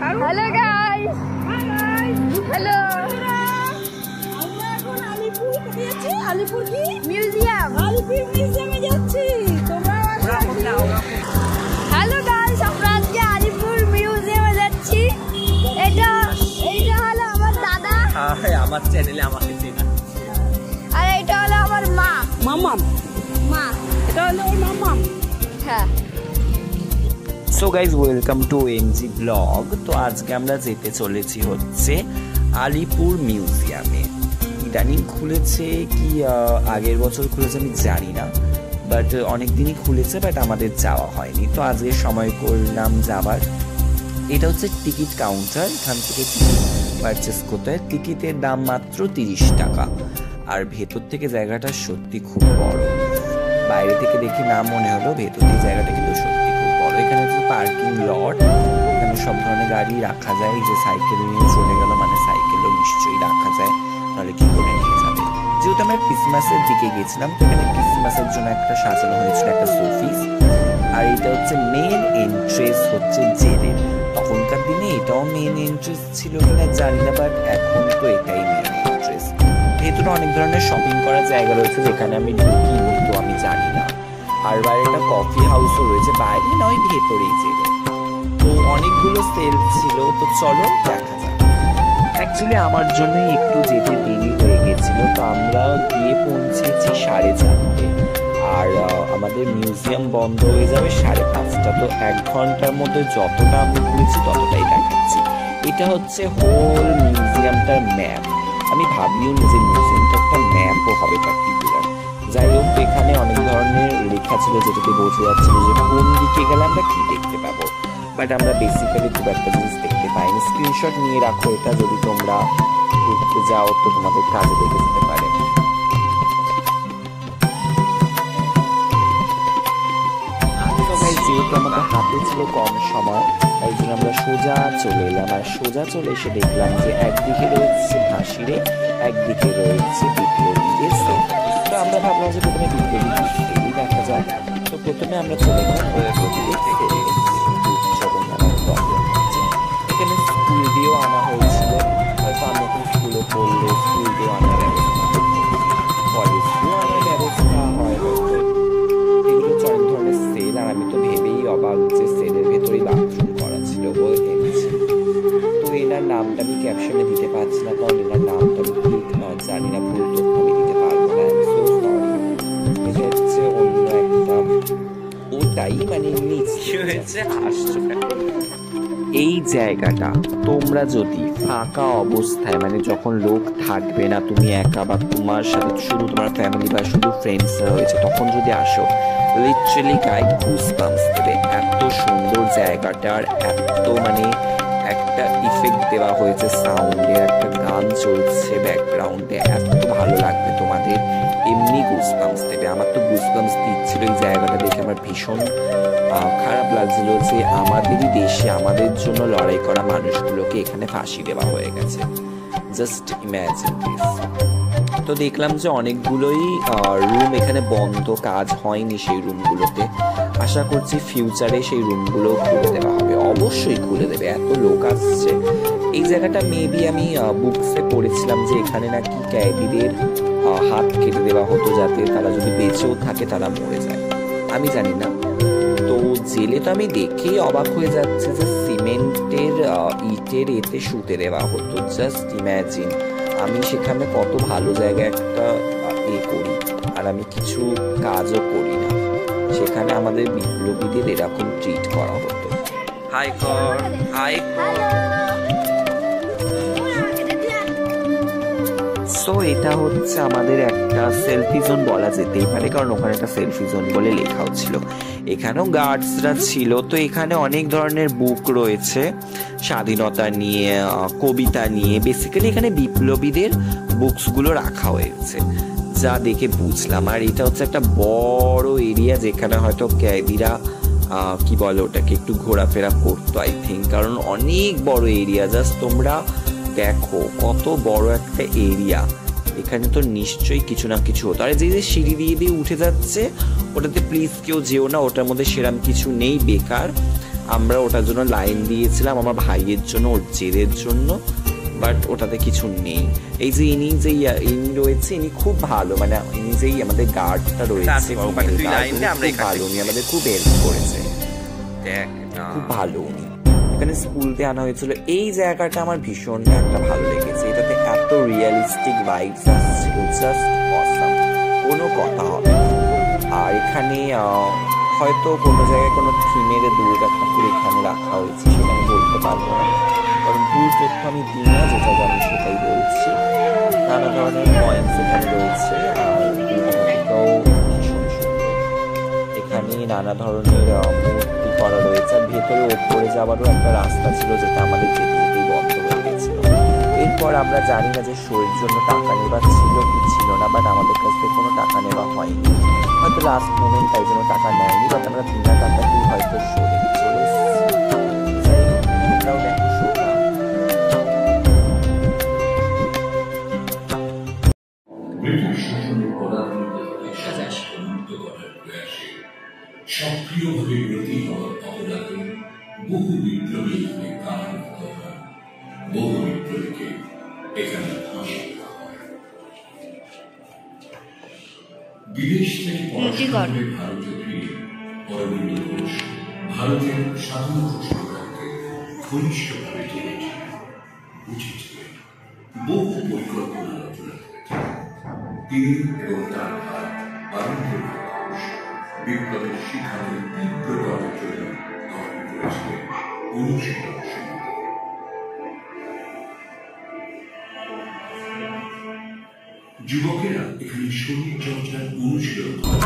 Hello guys, hello. আমরা এখন আলিপুর কোথায় যাচ্ছি? আলিপুর কি মিউজিয়াম, আলিপুর মিউজিয়ামে যাচ্ছি। তোমরা হ্যালো গাইস, আমরা আজকে আলিপুর মিউজিয়ামে যাচ্ছি। এটা হলো আমার দাদা, আমার চ্যানেলে আমাকে চেনা। আর এটা হলো আমার মা। মামাম, মা, এটা হলো ওর মামাম। হ্যাঁ। So guys welcome to NG blog. তো আজকে আমরা যেতে চলেছি হচ্ছে আলিপুর মিউজিয়ামে। ইদানিং খুলেছে কি আগের বছর খুলেছে আমি জানি না, বাট অনেক দিনই খুলেছে, বাট আমাদের যাওয়া হয়নি। তো আজকে সময় করলাম যাবার। এটা হচ্ছে টিকিট কাউন্টার, এখান থেকে টিকিট পারচেস করতে হয়। টিকিটের দাম মাত্র 30 টাকা। আর ভেতর থেকে জায়গাটা সত্যি খুব বড়। বাইরে থেকে দেখে না মনে হলো, ভেতর থেকে জায়গাটা কিন্তু সত্যি খুব বড়। এখানে হচ্ছে পার্কিং লট, এখানে সব ধরনের গাড়ি রাখা যায়। এই যে সাইকেল নিয়ে চলে গেল, মানে সাইকেলও নিশ্চয়ই রাখা যায়, তাহলে কি করে নিয়ে যাবে। যেহেতু আমরা ক্রিসমাসের দিকে গেছিলাম, তো এখানে ক্রিসমাসের জন্য একটা সাজানো হয়েছিল একটা শোপিস। আর এটা হচ্ছে মেন এন্ট্রেন্স হচ্ছে জেলের। তখনকার দিনে এটাও মেন এন্ট্রেন্স ছিল কিনা জানি না, বাট এখন তো এটাই মেন এন্ট্রেন্স। ভেতরে অনেক ধরনের শপিং করার জায়গা রয়েছে, যেখানে আমি ঢুকিনি, তো আমি জানি না। আর বাইরে একটা কফি হাউসও রয়েছে, বাইরে নয় ভেতরেই জেলে। তো অনেকগুলো সেল ছিল, তো চলো দেখা যাক। অ্যাকচুয়ালি আমার জন্যই একটু যেতে দেরি হয়ে গেছিল, তো আমরা গিয়ে পৌঁছেছি 4:30। আর আমাদের মিউজিয়াম বন্ধ হয়ে যাবে 5:30। তো 1 ঘন্টার মধ্যে যতটা আমি ঘুরেছি ততটাই দেখাচ্ছি। এটা হচ্ছে হোল মিউজিয়ামটার ম্যাপ। আমি ভাবিও নি যে মিউজিয়ামটা একটা ম্যাপও হবে পার্টিকুলার। যাই হোক, এখানে অনেক ধরনের লেখা ছিল, যেটাতে বোঝা যাচ্ছিল যে কোন দিকে গেলে আমরা কি দেখতে পাবো, বাট আমরা বেসিক্যালি খুব একটা জিনিস দেখতে পাইনি। স্ক্রিনশট নিয়ে রাখো, এটা যদি তোমরা ঘুরতে যাও তো তোমাদের কাজে লেগে যেতে পারে। যেহেতু আমাদের হাতে ছিল কম সময়, তাই জন্য আমরা সোজা চলে এলাম। আর সোজা চলে এসে দেখলাম যে একদিকে রয়েছে ফাঁসিরে, একদিকে রয়েছে বিপ্লবীদের সেল। তো আমরা ভাবলাম যে প্রথমে বিপ্লবীদের সেলই দেখা যায়। তো প্রথমে আমরা চলে গেলাম এখানে স্কুল দিয়েও আনা হয়েছিল। হয়তো আমরা এখন স্কুলে পড়লে স্কুল দিয়েও আনার ব্যবস্থা, কলেজ দিয়েও আনার ব্যবস্থা হয়। এগুলো হচ্ছে অনেক ধরনের সেল। আর আমি তো ভেবেই অবাক যে সেলের ভেতরেই বাথরুম করা ছিল। তো এনার নামটা আমি ক্যাপশনে দিতে পারছি না, কারণ এনার নামটা আমি ঠিক জানি না, ভুল তথ্য আমি দিতে পারবো না। এটা হচ্ছে অন্য একটা, ওটাই মানে নিচে হয়েছে। এই জায়গাটা তোমরা যদি ফাঁকা অবস্থায়, মানে যখন লোক থাকবে না, তুমি একা বা তোমার সাথে শুধু তোমার ফ্যামিলি বা শুধু ফ্রেন্ডস রয়েছে, তখন যদি আসো, লিটারালি গায়ে গুজবাম্পস দেবে। এত সুন্দর জায়গাটার, এত মানে একটা ইফেক্ট দেওয়া হয়েছে সাউন্ডে, একটা গান চলছে ব্যাকগ্রাউন্ডে, এত ভালো লাগবে তোমাদের। এমনি গুজবাম্পস দেবে। আমার তো গুজবাম্পস দিচ্ছিল এই জায়গাটা দেখে। আমার ভীষণ খারাপ লাগছিল যে আমাদেরই দেশে আমাদের জন্য লড়াই করা মানুষগুলোকে এখানে ফাঁসি দেওয়া হয়ে গেছে। Just imagine this. তো দেখলাম যে অনেকগুলোই রুম এখানে বন্ধ, কাজ হয়নি সেই রুমগুলোতে। আশা করছি ফিউচারে সেই রুমগুলো খুলে দেওয়া হবে, অবশ্যই খুলে দেবে, এত লোক আসছে। এই জায়গাটা মেবি আমি বুকসে পড়েছিলাম যে এখানে নাকি ক্যাদিদের হাত কেটে দেওয়া হতো, যাতে তারা যদি বেঁচেও থাকে তারা মরে যায়। আমি জানি না। তো জেলে তো আমি দেখেই অবাক হয়ে যাচ্ছে যে সিমেন্টের ইটের এতে শুতে দেওয়া হতো। জাস্ট ইম্যাজিন, আমি সেখানে কত ভালো জায়গায় একটা করি, আর আমি কিছু কাজও করি না, সেখানে আমাদের বিপ্লবীদের এরকম ট্রিট করা হতো। হাই কর, হাই কর। সো এটা হচ্ছে আমাদের একটা সেলফি জোন বলা যেতেই পারে, কারণ ওখানে একটা সেলফি জোন বলে লেখাও ছিল। এখানেও গার্ডসরা ছিল। তো এখানে অনেক ধরনের বুক রয়েছে, স্বাধীনতা নিয়ে, কবিতা নিয়ে। বেসিক্যালি এখানে বিপ্লবীদের বুকসগুলো রাখা হয়েছে, যা দেখে বুঝলাম। আর এটা হচ্ছে একটা বড় এরিয়া, যেখানে হয়তো ক্যাদিরা কি বলে ওটাকে, একটু ঘোরাফেরা করতো আই থিঙ্ক, কারণ অনেক বড় এরিয়া। জাস্ট তোমরা দেখো কত বড় একটা এরিয়া। এখানে তো নিশ্চয়ই কিছু না কিছু হতো। আর যে সিঁড়ি দিয়ে উঠে যাচ্ছে, ওটাতে প্লিজ কেউ যেও না, ওটার মধ্যে সেরম কিছু নেই, বেকার। আমরা ওটার জন্য লাইন দিয়েছিলাম আমার ভাইয়ের জন্য, ওর জেদের জন্য, বাট ওটাতে কিছু নেই। এই যে ইনি রয়েছে, ইনি খুব ভালো, মানে ইনি যেই আমাদের গার্ডটা রয়েছে খুব ভালো, উনি আমাদের খুব হেল্প করেছে, খুব ভালো উনি। এখানে স্কুল দিয়ে আনা হয়েছিল। এই জায়গাটা আমার ভীষণ একটা ভালো লেগেছে, এটাতে এত রিয়েলিস্টিক ভাইবস আসছিল, জাস্ট অসাম, কোনো কথা হবে না। আর এখানে হয়তো কোনো জায়গায় কোনো থিমের দুর্গা ঠাকুর এখানে রাখা হয়েছে, সেটা আমি বলতে পারবো না, কারণ ভুল তথ্য আমি দিই না, যেটা জানি সেটাই বলছি। নানা ধরনের পয়েন্টস এখানে রয়েছে, আর দুর্গাটাও ভীষণ সুন্দর। এখানে নানা ধরনের মূর্তি করা রয়েছে, আর ভেতরে ওপরে যাওয়ারও একটা রাস্তা ছিল, যেটা আমাদের যেতে যেতেই বন্ধ হয়ে গেছিল। এরপর আমরা জানি না যে শোয়ের জন্য টাকা নেওয়া ছিল কি ছিল না, বাট আমাদের কাছ থেকে কোনো টাকা নেওয়া হয়নি, হয়তো লাস্ট মোমেন্ট তাই জন্য টাকা নেয়নি, বাট আমরা বিনা টাকাতেই হয়তো শো দেখে চলে এসেছি। তোমরাও দেখো শোটা। ব্রিটিশ শাসনের পদার্থবিদ্যাকে সমাজকে মুক্ত করার প্রয়াসে সক্রিয়ভাবে ব্রতী হওয়ার অবদানে বহু বিপ্লবী এখানে কারারুদ্ধ হন, বহু বিপ্লবীকে এখানে ফাঁসি দেওয়া হয়। বিদেশ থেকে পড়াশোনা ভারতে ফিরে অরবিন্দ ঘোষ ভারতের স্বাধীনতা সংগ্রামকে ঘনিষ্ঠভাবে জড়িয়েছিলেন, বুঝেছিলেন, বহু পরিকল্পনা রচনা করেছেন। তিনি এবং তার ভাই অরবিন্দ ঘোষ বিপ্লবের শিখাকে তীব্র করার জন্য গঠন করেছিলেন অনুশীলন সমিতি। যুবকেরা এখানে শরীর চর্চার অনুশীলন করে।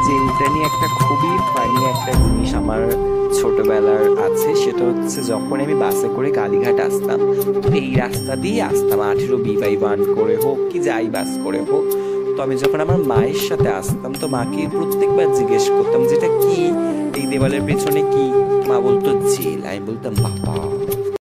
জিমটা নিয়ে একটা খুবই ফানি একটা জিনিস আমার ছোটবেলার আছে, সেটা হচ্ছে যখন আমি বাসে করে কালীঘাট আসতাম, তো এই রাস্তা দিয়ে আসতাম 18B/1 করে হোক কি যাই বাস করে হোক, তো আমি যখন আমার মায়ের সাথে আসতাম তো মাকে প্রত্যেকবার জিজ্ঞেস করতাম যেটা কি, এই দেওয়ালের পেছনে কি, মা বলতো জেল, আমি বলতাম বাবা